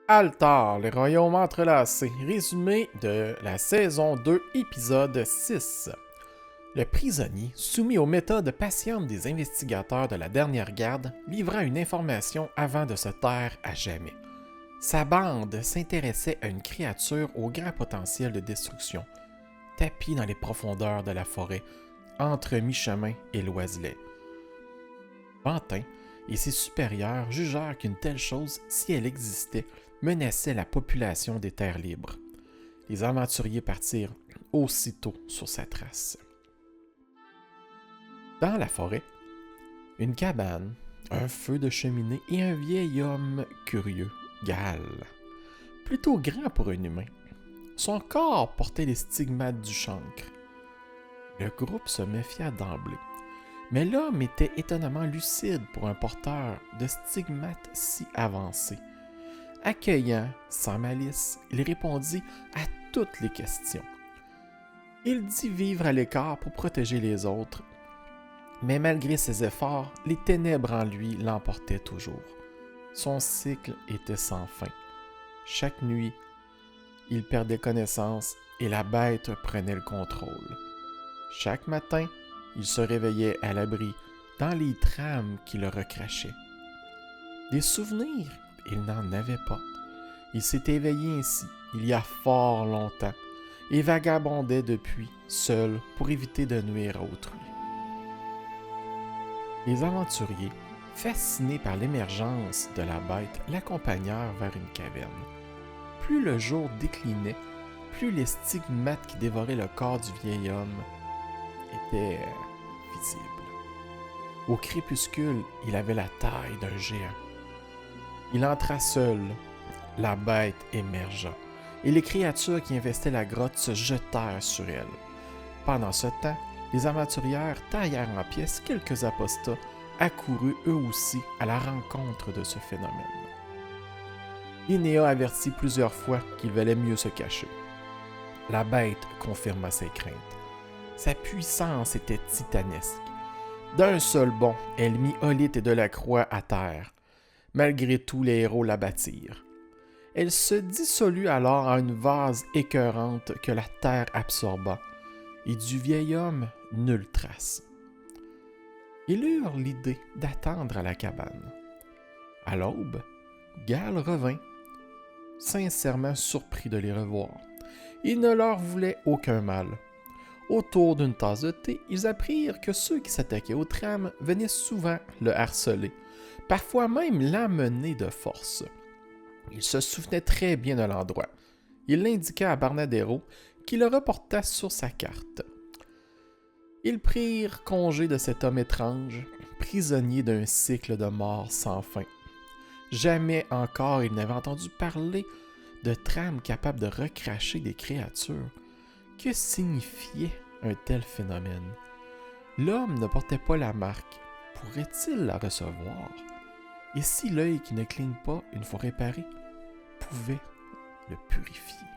Altar, les royaumes entrelacés, résumé de la saison 2, épisode 6. Le prisonnier, soumis aux méthodes patientes des investigateurs de la dernière garde, livra une information avant de se taire à jamais. Sa bande s'intéressait à une créature au grand potentiel de destruction, tapie dans les profondeurs de la forêt, entre mi-chemin et l'Oiselet. Pantin et ses supérieurs jugèrent qu'une telle chose, si elle existait, menaçait la population des terres libres. Les aventuriers partirent aussitôt sur sa trace. Dans la forêt, une cabane, un feu de cheminée et un vieil homme curieux, Gal, plutôt grand pour un humain. Son corps portait les stigmates du chancre. Le groupe se méfia d'emblée, mais l'homme était étonnamment lucide pour un porteur de stigmates si avancés. Accueillant, sans malice, il répondit à toutes les questions. Il dit vivre à l'écart pour protéger les autres, mais malgré ses efforts, les ténèbres en lui l'emportaient toujours. Son cycle était sans fin. Chaque nuit, il perdait connaissance et la bête prenait le contrôle. Chaque matin, il se réveillait à l'abri dans les trames qui le recrachaient. Des souvenirs, il n'en avait pas. Il s'est éveillé ainsi, il y a fort longtemps, et vagabondait depuis, seul, pour éviter de nuire à autrui. Les aventuriers, fascinés par l'émergence de la bête, l'accompagnèrent vers une caverne. Plus le jour déclinait, plus les stigmates qui dévoraient le corps du vieil homme étaient visibles. Au crépuscule, il avait la taille d'un géant. Il entra seul, la bête émergea, et les créatures qui infestaient la grotte se jetèrent sur elle. Pendant ce temps, les aventurières taillèrent en pièces quelques apostats, accourus eux aussi à la rencontre de ce phénomène. Linéa avertit plusieurs fois qu'il valait mieux se cacher. La bête confirma ses craintes. Sa puissance était titanesque. D'un seul bond, elle mit Olite et Delacroix à terre. Malgré tout, les héros l'abattirent. Elle se dissolut alors en une vase écœurante que la terre absorba, et du vieil homme, nulle trace. Ils eurent l'idée d'attendre à la cabane. À l'aube, Gal revint, sincèrement surpris de les revoir. Il ne leur voulait aucun mal. Autour d'une tasse de thé, ils apprirent que ceux qui s'attaquaient aux trames venaient souvent le harceler, parfois même l'amener de force. Il se souvenait très bien de l'endroit. Il l'indiqua à Barnadero, qui le reporta sur sa carte. Ils prirent congé de cet homme étrange, prisonnier d'un cycle de mort sans fin. Jamais encore il n'avait entendu parler de trames capables de recracher des créatures. Que signifiait un tel phénomène? L'homme ne portait pas la marque. Pourrait-il la recevoir? Et si l'œil qui ne cligne pas une fois réparé pouvait le purifier?